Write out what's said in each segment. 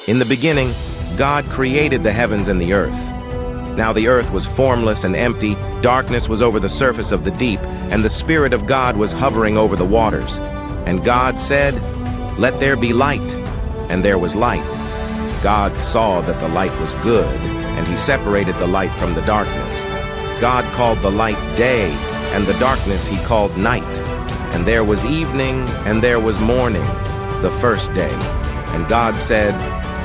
In the beginning, God created the heavens and the earth. Now the earth was formless and empty, darkness was over the surface of the deep, and the Spirit of God was hovering over the waters. And God said, "Let there be light," and there was light. God saw that the light was good, and he separated the light from the darkness. God called the light day, and the darkness he called night. And there was evening, and there was morning, the first day. And God said,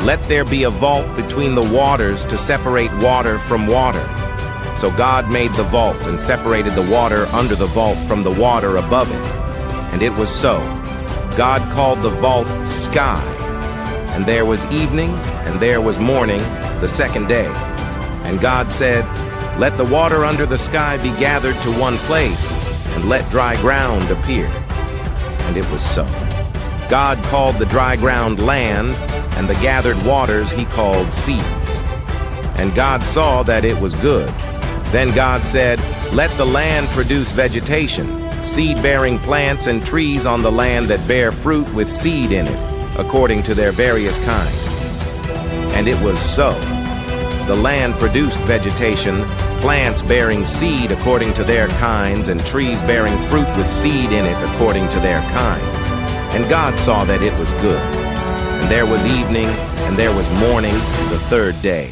"Let there be a vault between the waters to separate water from water." So God made the vault and separated the water under the vault from the water above it. And it was so. God called the vault sky. And there was evening, and there was morning, the second day. And God said, "Let the water under the sky be gathered to one place, and let dry ground appear." And it was so. God called the dry ground land, and the gathered waters he called seas. And God saw that it was good. Then God said, "Let the land produce vegetation, seed-bearing plants and trees on the land that bear fruit with seed in it, according to their various kinds." And it was so. The land produced vegetation, plants bearing seed according to their kinds, and trees bearing fruit with seed in it according to their kinds. And God saw that it was good. And there was evening, and there was morning, the third day.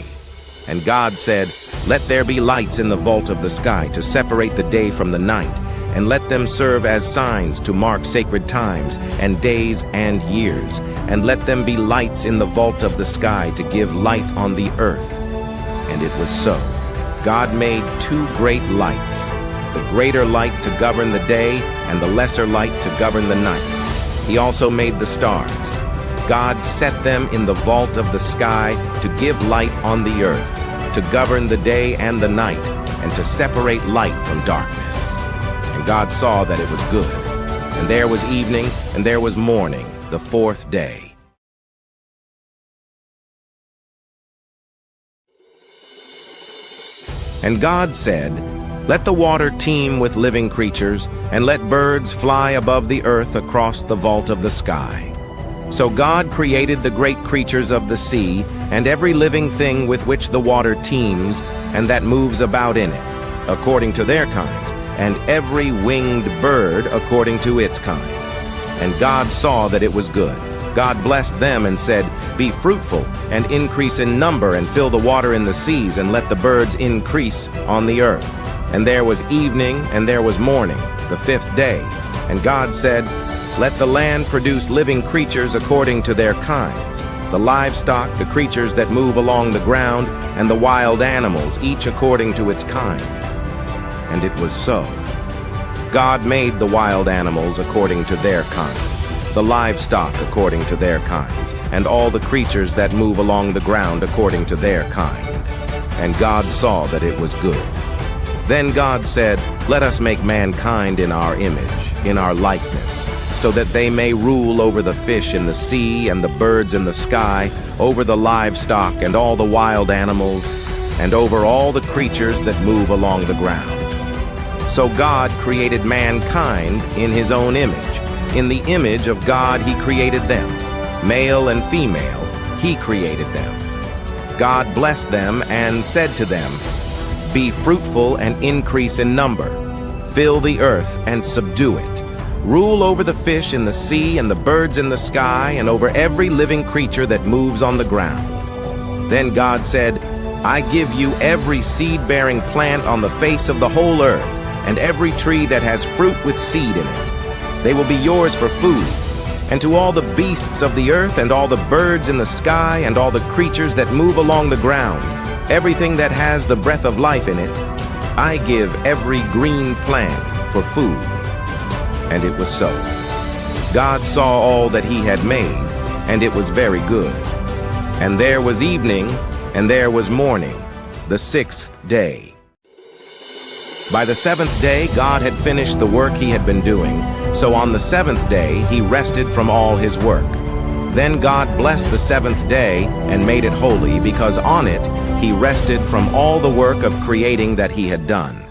And God said, "Let there be lights in the vault of the sky to separate the day from the night, and let them serve as signs to mark sacred times and days and years, and let them be lights in the vault of the sky to give light on the earth." And it was so. God made two great lights, the greater light to govern the day and the lesser light to govern the night. He also made the stars. God set them in the vault of the sky to give light on the earth, to govern the day and the night, and to separate light from darkness. And God saw that it was good. And there was evening, and there was morning, the fourth day. And God said, "Let the water teem with living creatures, and let birds fly above the earth across the vault of the sky." So God created the great creatures of the sea, and every living thing with which the water teems, and that moves about in it, according to their kinds, and every winged bird according to its kind. And God saw that it was good. God blessed them and said, "Be fruitful, and increase in number, and fill the water in the seas, and let the birds increase on the earth." And there was evening, and there was morning, the fifth day. And God said, "Let the land produce living creatures according to their kinds, the livestock, the creatures that move along the ground, and the wild animals, each according to its kind." And it was so. God made the wild animals according to their kinds, the livestock according to their kinds, and all the creatures that move along the ground according to their kind. And God saw that it was good. Then God said, "Let us make mankind in our image, in our likeness, so that they may rule over the fish in the sea and the birds in the sky, over the livestock and all the wild animals, and over all the creatures that move along the ground." So God created mankind in his own image. In the image of God he created them. Male and female, he created them. God blessed them and said to them, "Be fruitful and increase in number. Fill the earth and subdue it. Rule over the fish in the sea and the birds in the sky and over every living creature that moves on the ground." Then God said, "I give you every seed-bearing plant on the face of the whole earth, and every tree that has fruit with seed in it. They will be yours for food. And to all the beasts of the earth and all the birds in the sky and all the creatures that move along the ground, everything that has the breath of life in it, I give every green plant for food." And it was so. God saw all that he had made, and it was very good. And there was evening, and there was morning, the sixth day. By the seventh day God had finished the work he had been doing, so on the seventh day he rested from all his work. Then God blessed the seventh day and made it holy, because on it he rested from all the work of creating that he had done.